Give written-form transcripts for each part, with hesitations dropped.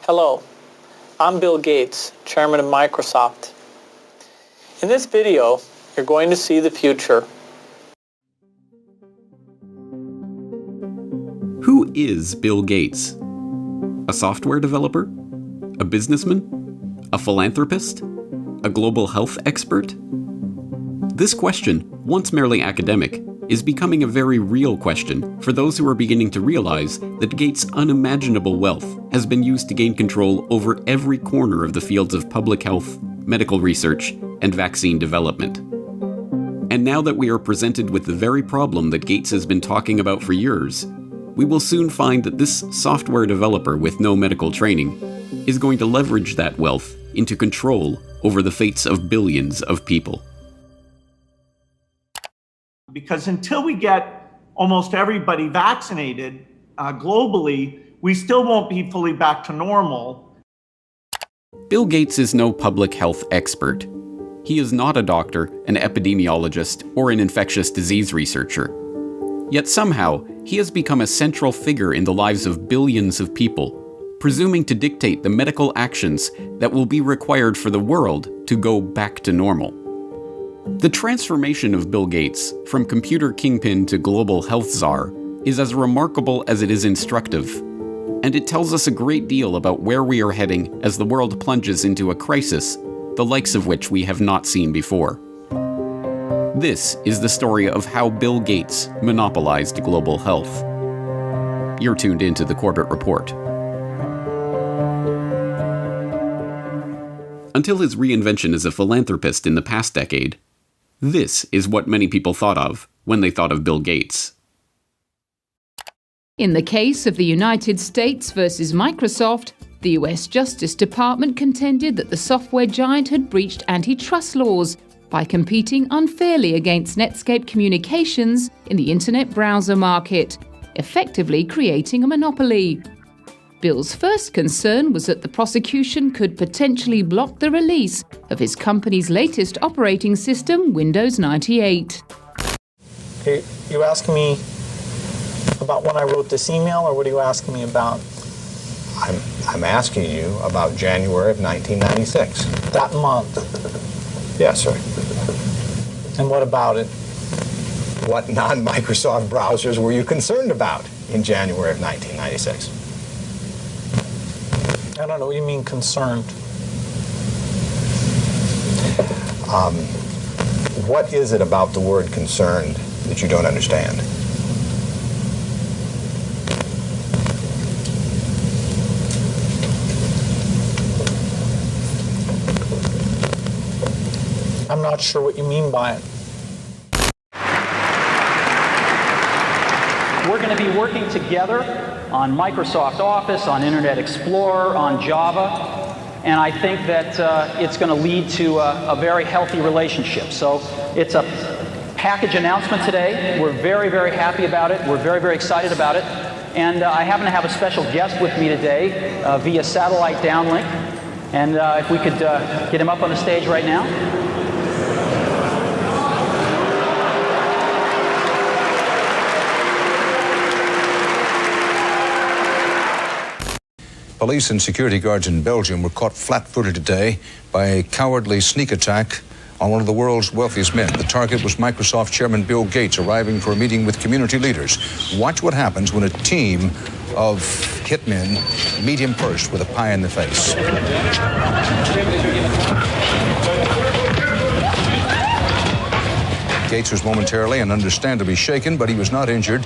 Hello, I'm Bill Gates, Chairman of Microsoft. In this video, you're going to see the future. Who is Bill Gates? A software developer? A businessman? A philanthropist? A global health expert? This question, once merely academic, is becoming a very real question for those who are beginning to realize that Gates' unimaginable wealth has been used to gain control over every corner of the fields of public health, medical research, and vaccine development. And now that we are presented with the very problem that Gates has been talking about for years, we will soon find that this software developer with no medical training is going to leverage that wealth into control over the fates of billions of people. Because until we get almost everybody vaccinated globally, we still won't be fully back to normal. Bill Gates is no public health expert. He is not a doctor, an epidemiologist, or an infectious disease researcher. Yet somehow, he has become a central figure in the lives of billions of people, presuming to dictate the medical actions that will be required for the world to go back to normal. The transformation of Bill Gates from computer kingpin to global health czar is as remarkable as it is instructive, and it tells us a great deal about where we are heading as the world plunges into a crisis, the likes of which we have not seen before. This is the story of how Bill Gates monopolized global health. You're tuned into the Corbett Report. Until his reinvention as a philanthropist in the past decade, this is what many people thought of when they thought of Bill Gates. In the case of the United States versus Microsoft, the US Justice Department contended that the software giant had breached antitrust laws by competing unfairly against Netscape Communications in the internet browser market, effectively creating a monopoly. Bill's first concern was that the prosecution could potentially block the release of his company's latest operating system, Windows 98. Okay, you asking me about when I wrote this email, or what are you asking me about? I'm asking you about January of 1996. That month. Yes, sir. And what about it? What non-Microsoft browsers were you concerned about in January of 1996? I don't know what you mean concerned. What is it about the word concerned that you don't understand? I'm not sure what you mean by it. We're going to be working together on Microsoft Office, on Internet Explorer, on Java, and I think that it's going to lead to a very healthy relationship. So it's a package announcement today. We're very, very happy about it. We're very, very excited about it. And I happen to have a special guest with me today via satellite downlink. And if we could get him up on the stage right now. Police and security guards in Belgium were caught flat-footed today by a cowardly sneak attack on one of the world's wealthiest men. The target was Microsoft Chairman Bill Gates, arriving for a meeting with community leaders. Watch what happens when a team of hitmen meet him first with a pie in the face. Gates was momentarily and understandably shaken, but he was not injured.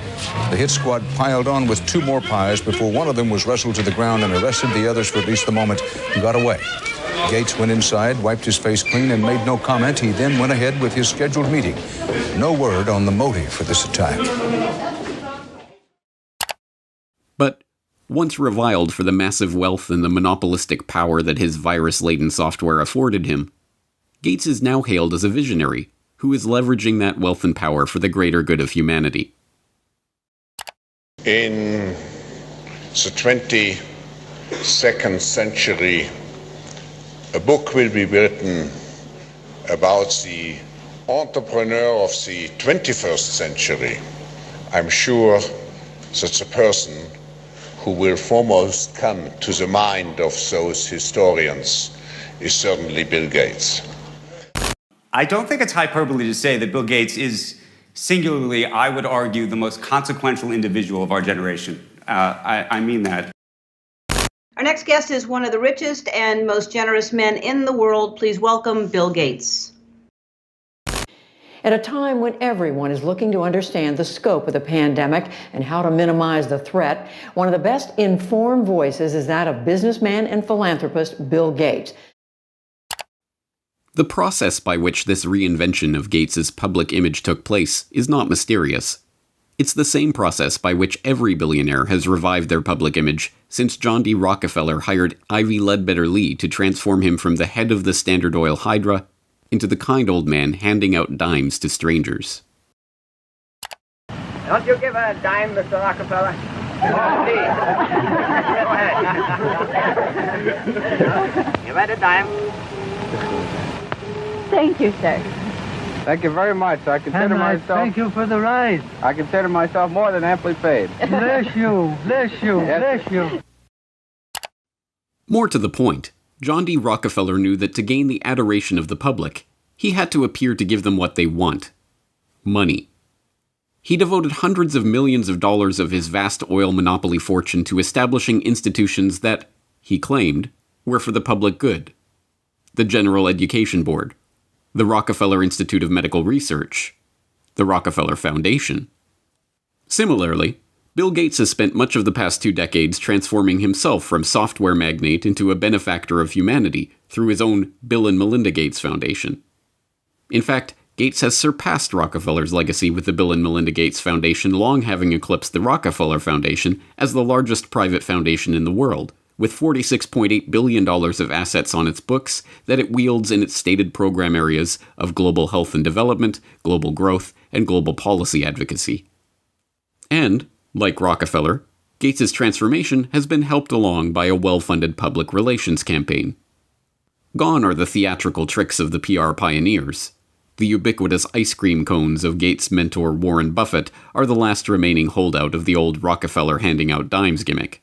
The hit squad piled on with two more pies before one of them was wrestled to the ground and arrested. The others, for at least the moment, got away. Gates went inside, wiped his face clean, and made no comment. He then went ahead with his scheduled meeting. No word on the motive for this attack. But once reviled for the massive wealth and the monopolistic power that his virus-laden software afforded him, Gates is now hailed as a visionary who is leveraging that wealth and power for the greater good of humanity. In the 22nd century, a book will be written about the entrepreneur of the 21st century. I'm sure that the person who will foremost come to the mind of those historians is certainly Bill Gates. I don't think it's hyperbole to say that Bill Gates is singularly, I would argue, the most consequential individual of our generation. I mean that. Our next guest is one of the richest and most generous men in the world. Please welcome Bill Gates. At a time when everyone is looking to understand the scope of the pandemic and how to minimize the threat, one of the best informed voices is that of businessman and philanthropist Bill Gates. The process by which this reinvention of Gates's public image took place is not mysterious. It's the same process by which every billionaire has revived their public image since John D. Rockefeller hired Ivy Ledbetter Lee to transform him from the head of the Standard Oil Hydra into the kind old man handing out dimes to strangers. Don't you give a dime, Mr. Rockefeller? Give it a dime. Thank you, sir. Thank you very much. I consider myself... Thank you for the ride. I consider myself more than amply paid. Bless you, bless you, Yes. bless you. More to the point, John D. Rockefeller knew that to gain the adoration of the public, he had to appear to give them what they want: money. He devoted hundreds of millions of dollars of his vast oil monopoly fortune to establishing institutions that, he claimed, were for the public good. The General Education Board, the Rockefeller Institute of Medical Research, the Rockefeller Foundation. Similarly, Bill Gates has spent much of the past 2 decades transforming himself from software magnate into a benefactor of humanity through his own Bill and Melinda Gates Foundation. In fact, Gates has surpassed Rockefeller's legacy with the Bill and Melinda Gates Foundation, long having eclipsed the Rockefeller Foundation as the largest private foundation in the world, with $46.8 billion of assets on its books that it wields in its stated program areas of global health and development, global growth, and global policy advocacy. And, like Rockefeller, Gates's transformation has been helped along by a well-funded public relations campaign. Gone are the theatrical tricks of the PR pioneers. The ubiquitous ice cream cones of Gates' mentor Warren Buffett are the last remaining holdout of the old Rockefeller handing out dimes gimmick.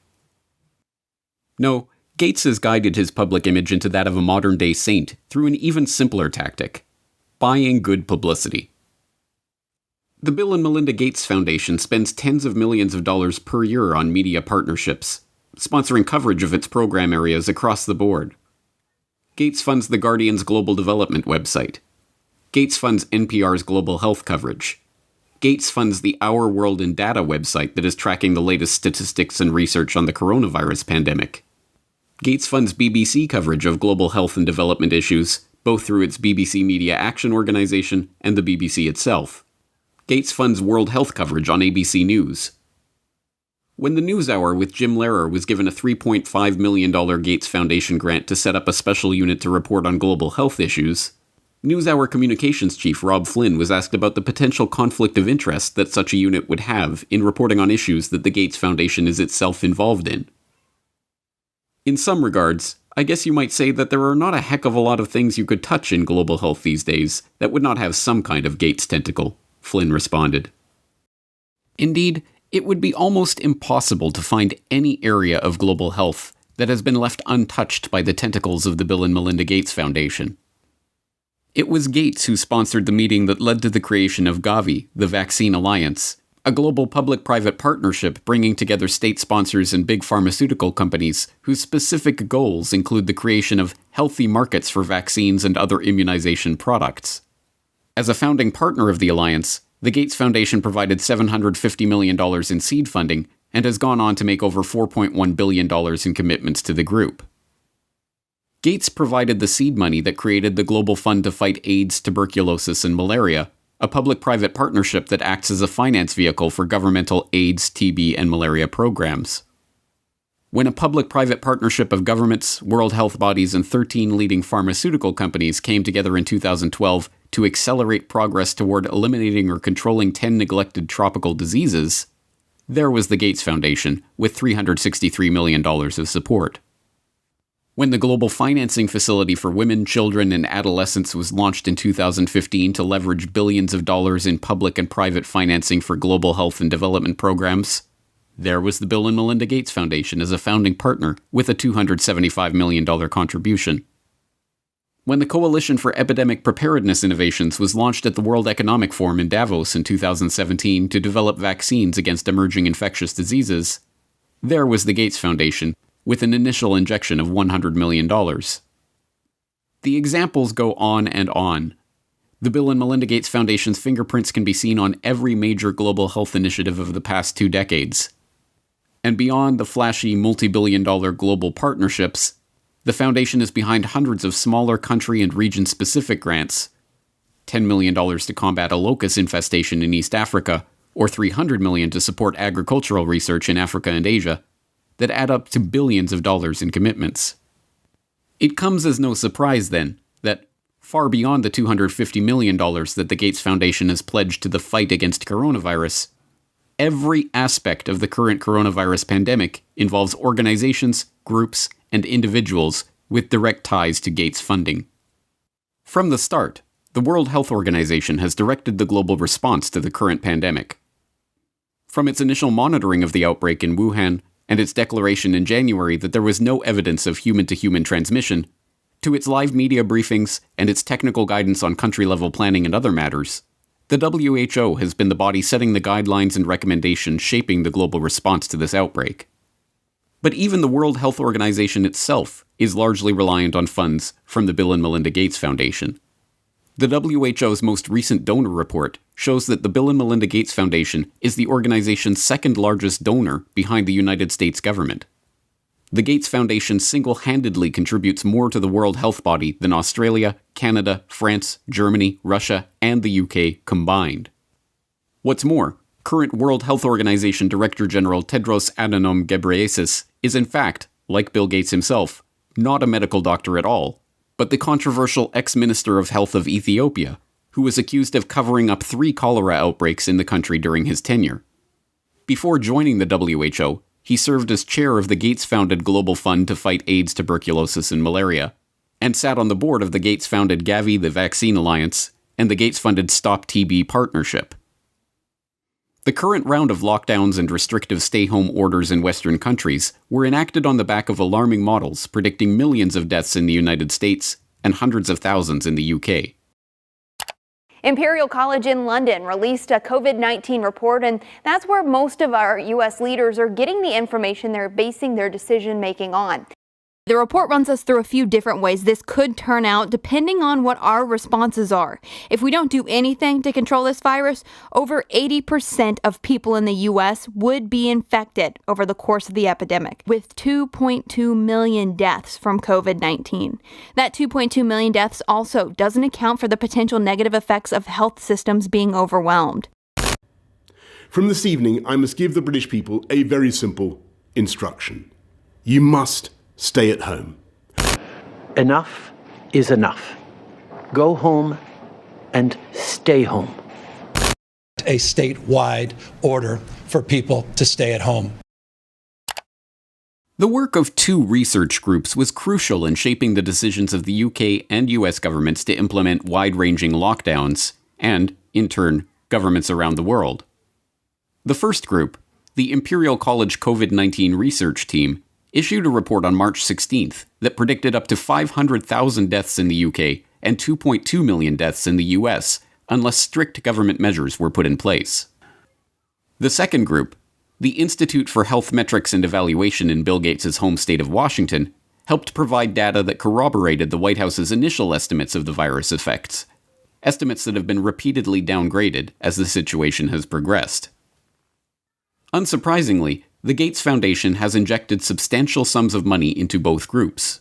No, Gates has guided his public image into that of a modern-day saint through an even simpler tactic: buying good publicity. The Bill and Melinda Gates Foundation spends tens of millions of dollars per year on media partnerships, sponsoring coverage of its program areas across the board. Gates funds The Guardian's global development website. Gates funds NPR's global health coverage. Gates funds the Our World in Data website that is tracking the latest statistics and research on the coronavirus pandemic. Gates funds BBC coverage of global health and development issues, both through its BBC Media Action Organization and the BBC itself. Gates funds World Health coverage on ABC News. When the NewsHour with Jim Lehrer was given a $3.5 million Gates Foundation grant to set up a special unit to report on global health issues, NewsHour communications chief Rob Flynn was asked about the potential conflict of interest that such a unit would have in reporting on issues that the Gates Foundation is itself involved in. In some regards, I guess you might say that there are not a heck of a lot of things you could touch in global health these days that would not have some kind of Gates tentacle, Flynn responded. Indeed, it would be almost impossible to find any area of global health that has been left untouched by the tentacles of the Bill and Melinda Gates Foundation. It was Gates who sponsored the meeting that led to the creation of Gavi, the Vaccine Alliance, a global public-private partnership bringing together state sponsors and big pharmaceutical companies whose specific goals include the creation of healthy markets for vaccines and other immunization products. As a founding partner of the alliance, the Gates Foundation provided $750 million in seed funding and has gone on to make over $4.1 billion in commitments to the group. Gates provided the seed money that created the Global Fund to Fight AIDS, Tuberculosis, and Malaria, a public-private partnership that acts as a finance vehicle for governmental AIDS, TB, and malaria programs. When a public-private partnership of governments, world health bodies, and 13 leading pharmaceutical companies came together in 2012 to accelerate progress toward eliminating or controlling 10 neglected tropical diseases, there was the Gates Foundation with $363 million of support. When the Global Financing Facility for Women, Children, and Adolescents was launched in 2015 to leverage billions of dollars in public and private financing for global health and development programs, There was the Bill and Melinda Gates Foundation as a founding partner with a $275 million contribution. When the Coalition for Epidemic Preparedness Innovations was launched at the World Economic Forum in Davos in 2017 to develop vaccines against emerging infectious diseases, there was the Gates Foundation with an initial injection of $100 million. The examples go on and on. The Bill and Melinda Gates Foundation's fingerprints can be seen on every major global health initiative of the past 2 decades. And beyond the flashy multi-billion-dollar global partnerships, the foundation is behind hundreds of smaller country and region-specific grants, $10 million to combat a locust infestation in East Africa, or $300 million to support agricultural research in Africa and Asia, that add up to billions of dollars in commitments. It comes as no surprise, then, that far beyond the $250 million that the Gates Foundation has pledged to the fight against coronavirus, every aspect of the current coronavirus pandemic involves organizations, groups, and individuals with direct ties to Gates funding. From the start, the World Health Organization has directed the global response to the current pandemic. From its initial monitoring of the outbreak in Wuhan and its declaration in January that there was no evidence of human-to-human transmission, to its live media briefings and its technical guidance on country-level planning and other matters, the WHO has been the body setting the guidelines and recommendations shaping the global response to this outbreak. But even the World Health Organization itself is largely reliant on funds from the Bill and Melinda Gates Foundation. The WHO's most recent donor report shows that the Bill and Melinda Gates Foundation is the organization's second largest donor behind the United States government. The Gates Foundation single-handedly contributes more to the World Health Body than Australia, Canada, France, Germany, Russia, and the UK combined. What's more, current World Health Organization Director General Tedros Adhanom Ghebreyesus is in fact, like Bill Gates himself, not a medical doctor at all, but the controversial ex-Minister of Health of Ethiopia, who was accused of covering up 3 cholera outbreaks in the country during his tenure. Before joining the WHO, he served as chair of the Gates-founded Global Fund to fight AIDS, tuberculosis, and malaria, and sat on the board of the Gates-founded Gavi, the Vaccine Alliance, and the Gates-funded Stop TB Partnership. The current round of lockdowns and restrictive stay-home orders in Western countries were enacted on the back of alarming models predicting millions of deaths in the United States and hundreds of thousands in the UK. Imperial College in London released a COVID-19 report, and that's where most of our U.S. leaders are getting the information they're basing their decision-making on. The report runs us through a few different ways this could turn out depending on what our responses are. If we don't do anything to control this virus, over 80% of people in the U.S. would be infected over the course of the epidemic, with 2.2 million deaths from COVID-19. That 2.2 million deaths also doesn't account for the potential negative effects of health systems being overwhelmed. From this evening, I must give the British people a very simple instruction. You must stay at home. Enough is enough. Go home and stay home. A statewide order for people to stay at home. The work of 2 research groups was crucial in shaping the decisions of the UK and US governments to implement wide-ranging lockdowns, and, in turn, governments around the world. The first group, the Imperial College COVID-19 Research Team, issued a report on March 16th that predicted up to 500,000 deaths in the UK and 2.2 million deaths in the US unless strict government measures were put in place. The second group, the Institute for Health Metrics and Evaluation in Bill Gates' home state of Washington, helped provide data that corroborated the White House's initial estimates of the virus effects, estimates that have been repeatedly downgraded as the situation has progressed. Unsurprisingly, the Gates Foundation has injected substantial sums of money into both groups.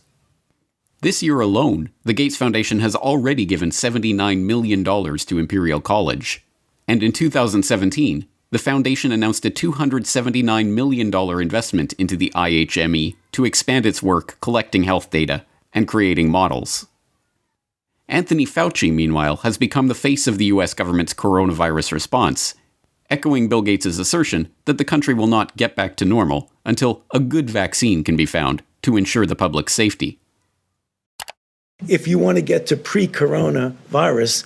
This year alone, the Gates Foundation has already given $79 million to Imperial College, and in 2017, the foundation announced a $279 million investment into the IHME to expand its work collecting health data and creating models. Anthony Fauci, meanwhile, has become the face of the US government's coronavirus response, echoing Bill Gates' assertion that the country will not get back to normal until a good vaccine can be found to ensure the public's safety. If you want to get to pre-coronavirus,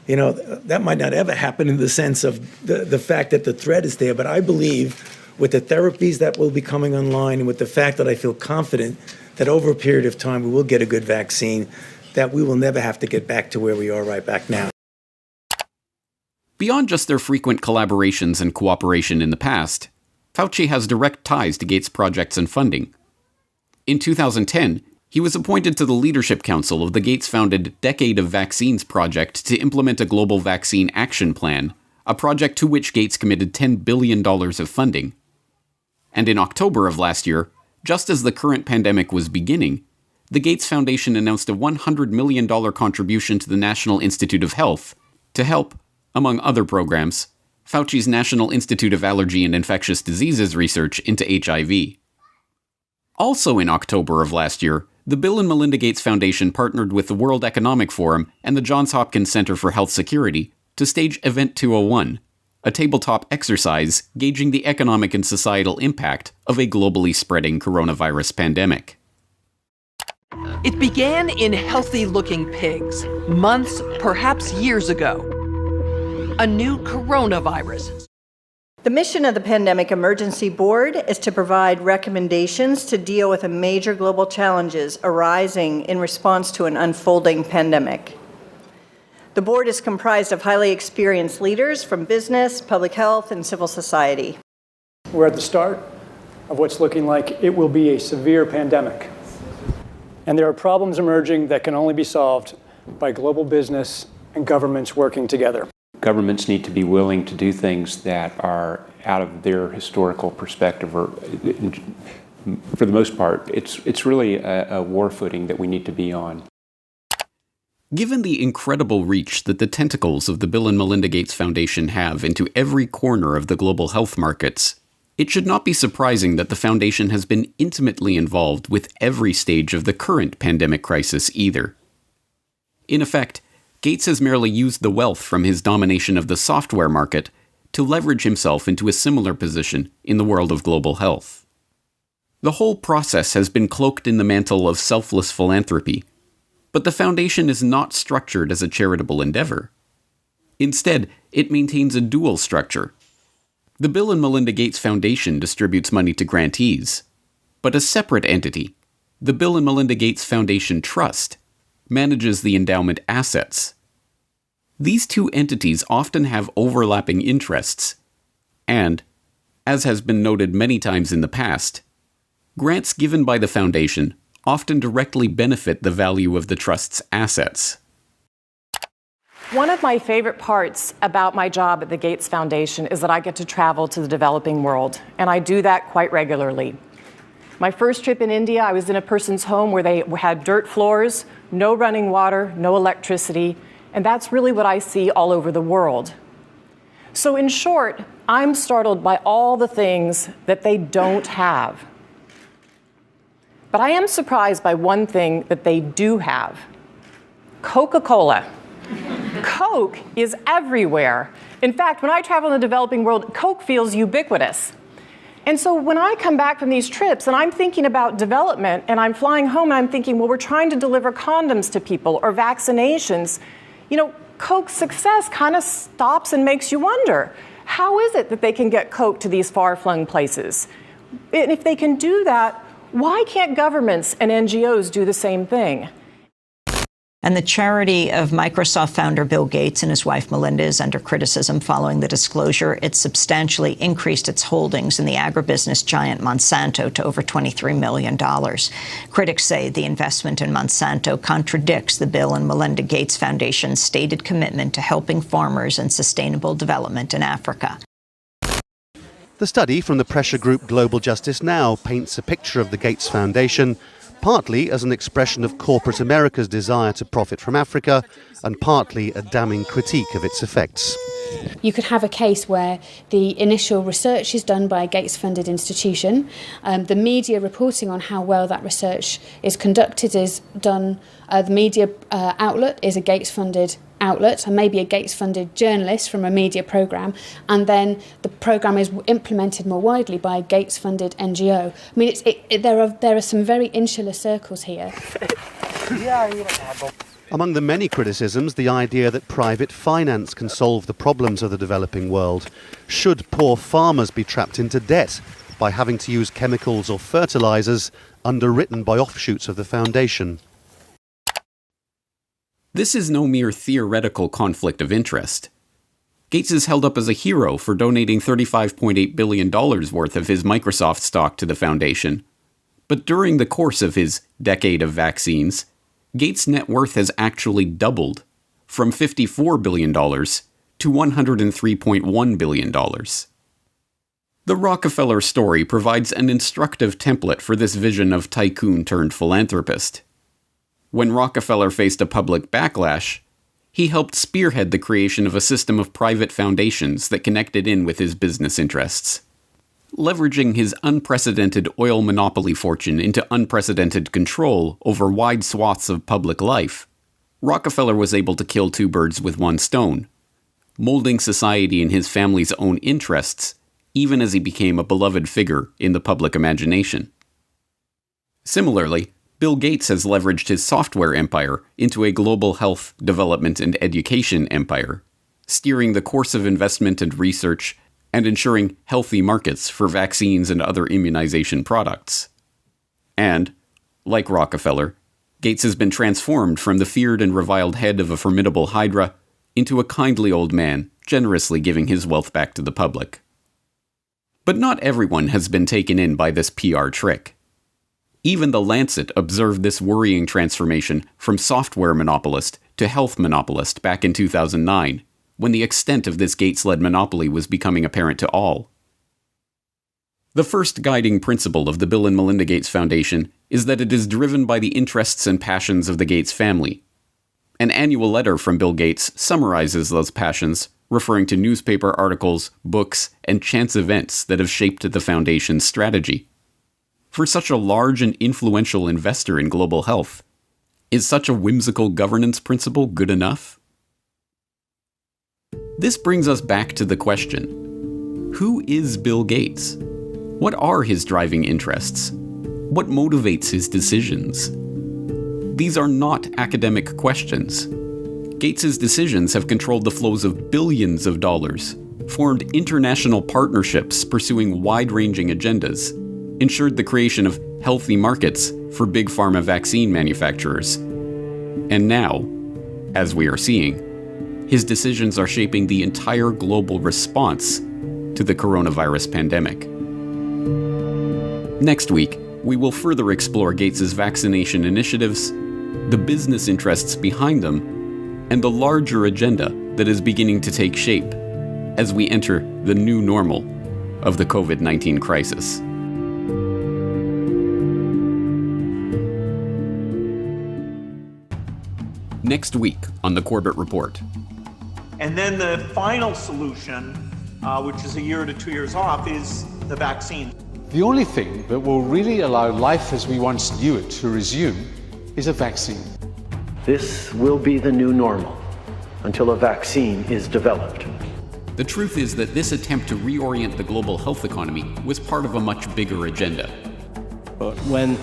that might not ever happen in the sense of the fact that the threat is there, but I believe with the therapies that will be coming online and with the fact that I feel confident that over a period of time we will get a good vaccine, that we will never have to get back to where we are right back now. Beyond just their frequent collaborations and cooperation in the past, Fauci has direct ties to Gates' projects and funding. In 2010, he was appointed to the Leadership Council of the Gates-founded Decade of Vaccines project to implement a global vaccine action plan, a project to which Gates committed $10 billion of funding. And in October of last year, just as the current pandemic was beginning, the Gates Foundation announced a $100 million contribution to the National Institute of Health to help, among other programs, Fauci's National Institute of Allergy and Infectious Diseases research into HIV. Also in October of last year, the Bill and Melinda Gates Foundation partnered with the World Economic Forum and the Johns Hopkins Center for Health Security to stage Event 201, a tabletop exercise gauging the economic and societal impact of a globally spreading coronavirus pandemic. It began in healthy-looking pigs, months, perhaps years ago. A new coronavirus. The mission of the Pandemic Emergency Board is to provide recommendations to deal with the major global challenges arising in response to an unfolding pandemic. The board is comprised of highly experienced leaders from business, public health, and civil society. We're at the start of what's looking like it will be a severe pandemic. And there are problems emerging that can only be solved by global business and governments working together. Governments need to be willing to do things that are out of their historical perspective, or for the most part, it's really a war footing that we need to be on. Given the incredible reach that the tentacles of the Bill and Melinda Gates Foundation have into every corner of the global health markets, it should not be surprising that the foundation has been intimately involved with every stage of the current pandemic crisis either. In effect, Gates has merely used the wealth from his domination of the software market to leverage himself into a similar position in the world of global health. The whole process has been cloaked in the mantle of selfless philanthropy, but the foundation is not structured as a charitable endeavor. Instead, it maintains a dual structure. The Bill and Melinda Gates Foundation distributes money to grantees, but a separate entity, the Bill and Melinda Gates Foundation Trust, manages the endowment assets. These two entities often have overlapping interests, and, as has been noted many times in the past, grants given by the foundation often directly benefit the value of the trust's assets. One of my favorite parts about my job at the Gates Foundation is that I get to travel to the developing world, and I do that quite regularly. My first trip in India, I was in a person's home where they had dirt floors, no running water, no electricity, and that's really what I see all over the world. So in short, I'm startled by all the things that they don't have. But I am surprised by one thing that they do have: Coca-Cola. Coke is everywhere. In fact, when I travel in the developing world, Coke feels ubiquitous. And so when I come back from these trips and I'm thinking about development and I'm flying home and I'm thinking, well, we're trying to deliver condoms to people or vaccinations, you know, Coke's success kind of stops and makes you wonder, how is it that they can get Coke to these far-flung places? And if they can do that, why can't governments and NGOs do the same thing? And the charity of Microsoft founder Bill Gates and his wife Melinda is under criticism following the disclosure it substantially increased its holdings in the agribusiness giant Monsanto to over $23 million. Critics say the investment in Monsanto contradicts the Bill and Melinda Gates Foundation's stated commitment to helping farmers and sustainable development in Africa. The study from the pressure group Global Justice Now paints a picture of the Gates Foundation partly as an expression of corporate America's desire to profit from Africa, and partly a damning critique of its effects. You could have a case where the initial research is done by a Gates-funded institution, the media reporting on how well that research is conducted is done, the media outlet is a Gates-funded outlet and maybe a Gates-funded journalist from a media programme, and then the programme is implemented more widely by a Gates-funded NGO. I mean, there are some very insular circles here. Among the many criticisms, the idea that private finance can solve the problems of the developing world. Should poor farmers be trapped into debt by having to use chemicals or fertilizers underwritten by offshoots of the foundation? This is no mere theoretical conflict of interest. Gates is held up as a hero for donating $35.8 billion worth of his Microsoft stock to the foundation. But during the course of his decade of vaccines, Gates' net worth has actually doubled, from $54 billion to $103.1 billion. The Rockefeller story provides an instructive template for this vision of tycoon turned philanthropist. When Rockefeller faced a public backlash, he helped spearhead the creation of a system of private foundations that connected in with his business interests. Leveraging his unprecedented oil monopoly fortune into unprecedented control over wide swaths of public life, Rockefeller was able to kill two birds with one stone, molding society in his family's own interests, even as he became a beloved figure in the public imagination. Similarly, Bill Gates has leveraged his software empire into a global health, development, and education empire, steering the course of investment and research and ensuring healthy markets for vaccines and other immunization products. And, like Rockefeller, Gates has been transformed from the feared and reviled head of a formidable hydra into a kindly old man, generously giving his wealth back to the public. But not everyone has been taken in by this PR trick. Even The Lancet observed this worrying transformation from software monopolist to health monopolist back in 2009, when the extent of this Gates-led monopoly was becoming apparent to all. The first guiding principle of the Bill and Melinda Gates Foundation is that it is driven by the interests and passions of the Gates family. An annual letter from Bill Gates summarizes those passions, referring to newspaper articles, books, and chance events that have shaped the foundation's strategy. For such a large and influential investor in global health, is such a whimsical governance principle good enough? This brings us back to the question: who is Bill Gates? What are his driving interests? What motivates his decisions? These are not academic questions. Gates's decisions have controlled the flows of billions of dollars, formed international partnerships pursuing wide-ranging agendas, ensured the creation of healthy markets for big pharma vaccine manufacturers. And now, as we are seeing, his decisions are shaping the entire global response to the coronavirus pandemic. Next week, we will further explore Gates's vaccination initiatives, the business interests behind them, and the larger agenda that is beginning to take shape as we enter the new normal of the COVID-19 crisis. Next week on the Corbett Report. And then the final solution, which is a year to 2 years off, is the vaccine. The only thing that will really allow life as we once knew it to resume is a vaccine. This will be the new normal until a vaccine is developed. The truth is that this attempt to reorient the global health economy was part of a much bigger agenda. But when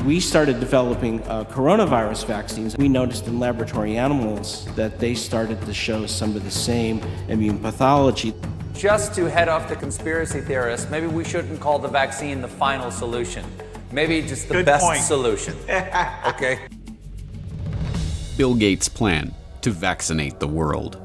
we started developing coronavirus vaccines, we noticed in laboratory animals that they started to show some of the same immune pathology. Just to head off the conspiracy theorists, maybe we shouldn't call the vaccine the final solution. Maybe just the best solution. Okay? Bill Gates' plan to vaccinate the world.